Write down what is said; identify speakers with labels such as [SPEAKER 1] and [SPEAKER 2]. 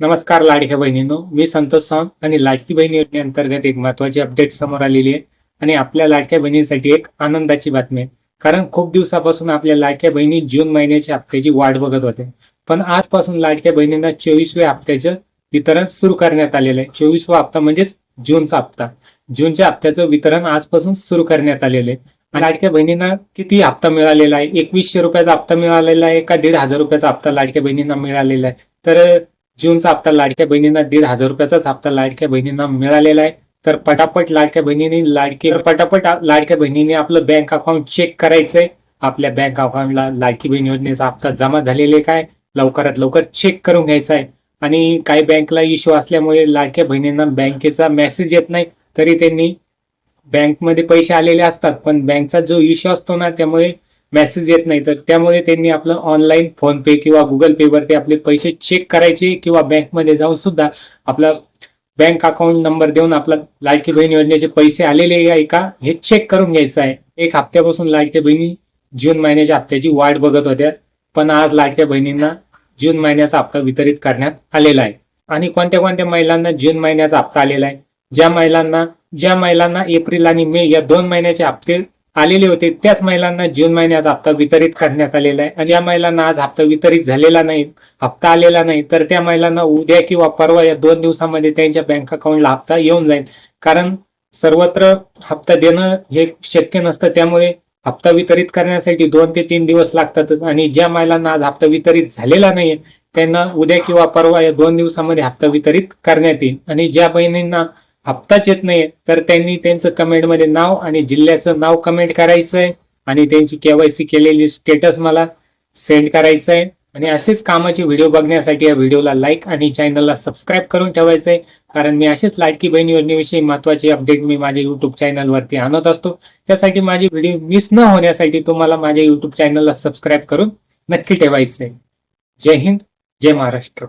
[SPEAKER 1] नमस्कार लाडक्या बहिणींनो, मी संतोष सावंत आणि लाडकी बहिणी योजनेअंतर्गत एक महत्वाची अपडेट समोर आलेली आहे आणि आपल्या लाडक्या बहिणींसाठी एक आनंदाची बातमी आहे. कारण खूप दिवसापासून आपल्या लाडक्या बहिणी जून महिन्याच्या हप्त्याची वाट बघत होते. पण आजपासून लाडक्या बहिणींना 24व्या हप्त्याचं वितरण सुरू करण्यात आलेलं आहे. 24वा हप्ता म्हणजेच जूनचा हप्ता. जूनच्या हप्त्याचं वितरण आजपासून सुरू करण्यात आलेलं आहे. आणि लाडक्या बहिणींना किती हप्ता मिळालेला आहे? 2100 रुपयाचा हप्ता मिळालेला आहे का 1500 रुपयाचा हप्ता लाडक्या बहिणींना मिळालेला आहे? तर जूनचा हप्ता लाडक्या बहिणींना 1500 रुपयाचाच हप्ता लाडक्या बहिणींना मिळालेला आहे. तर पटापट लाडक्या बहिणींनी आपलं बँक अकाउंट चेक करायचंय. आपल्या बँक अकाउंटला लाडकी बहीण योजनेचा हप्ता जमा झालेले काय लवकरात लवकर चेक करून घ्यायचा आहे. आणि काही बँकला इश्यू असल्यामुळे लाडक्या बहिणींना बँकेचा मेसेज येत नाही, तरी त्यांनी बँकमध्ये पैसे आलेले असतात, पण बँकचा जो इश्यू असतो ना त्यामुळे मेसेज येत नाही. तर त्यामुळे त्यांनी आपलं ऑनलाईन फोन पे किंवा गुगल पे वरती आपले पैसे चेक करायचे किंवा बँकमध्ये जाऊन सुद्धा आपला बँक अकाउंट नंबर देऊन आपला लाडकी बहीण योजनेचे पैसे आलेले आहे का हे चेक करून घ्यायचं आहे. एक हप्त्यापासून लाडक्या बहिणी जून महिन्याच्या हप्त्याची वाट बघत होत्या, पण आज लाडक्या बहिणींना जून महिन्याचा हप्ता वितरित करण्यात आलेला आहे. आणि कोणत्या कोणत्या महिलांना जून महिन्याचा हप्ता आलेला आहे? ज्या महिलांना एप्रिल आणि मे या 2 महिन्याचे हप्ते आलेले होते त्याच महिलांना जून महिन्याचा हप्ता वितरित करण्यात आलेला आहे. आणि ज्या महिलांना आज हप्ता वितरित झालेला नाही, हप्ता आलेला नाही, तर त्या महिलांना उद्या किंवा परवा या 2 दिवसामध्ये त्यांच्या बँक अकाउंटला हप्ता येऊन जाईल. कारण सर्वत्र हप्ता देणं हे शक्य नसतं, त्यामुळे हप्ता वितरित करण्यासाठी 2 ते 3 दिवस लागतात. आणि ज्या महिलांना आज हप्ता वितरित झालेला नाही त्यांना उद्या किंवा परवा या 2 दिवसामध्ये हप्ता वितरित करण्यात येईल. आणि ज्या बहिणींना हप्ताच येत नाही तर त्यांनी त्यांचं कमेंटमध्ये नाव आणि जिल्ह्याचं नाव कमेंट करायचंय आणि त्यांची केवायसी केलेली स्टेटस मला सेंड करायचं आहे. आणि असेच कामाचे व्हिडिओ बघण्यासाठी या व्हिडिओला लाईक आणि चॅनलला सबस्क्राईब करून ठेवायचं आहे. कारण मी असेच लाडकी बहीण योजनेविषयी महत्त्वाचे अपडेट मी माझ्या युट्यूब चॅनलवरती आणत असतो. त्यासाठी माझे व्हिडिओ मिस न होण्यासाठी तुम्हाला माझ्या युट्यूब चॅनलला सबस्क्राईब करून नक्की ठेवायचं आहे. जय हिंद, जय महाराष्ट्र.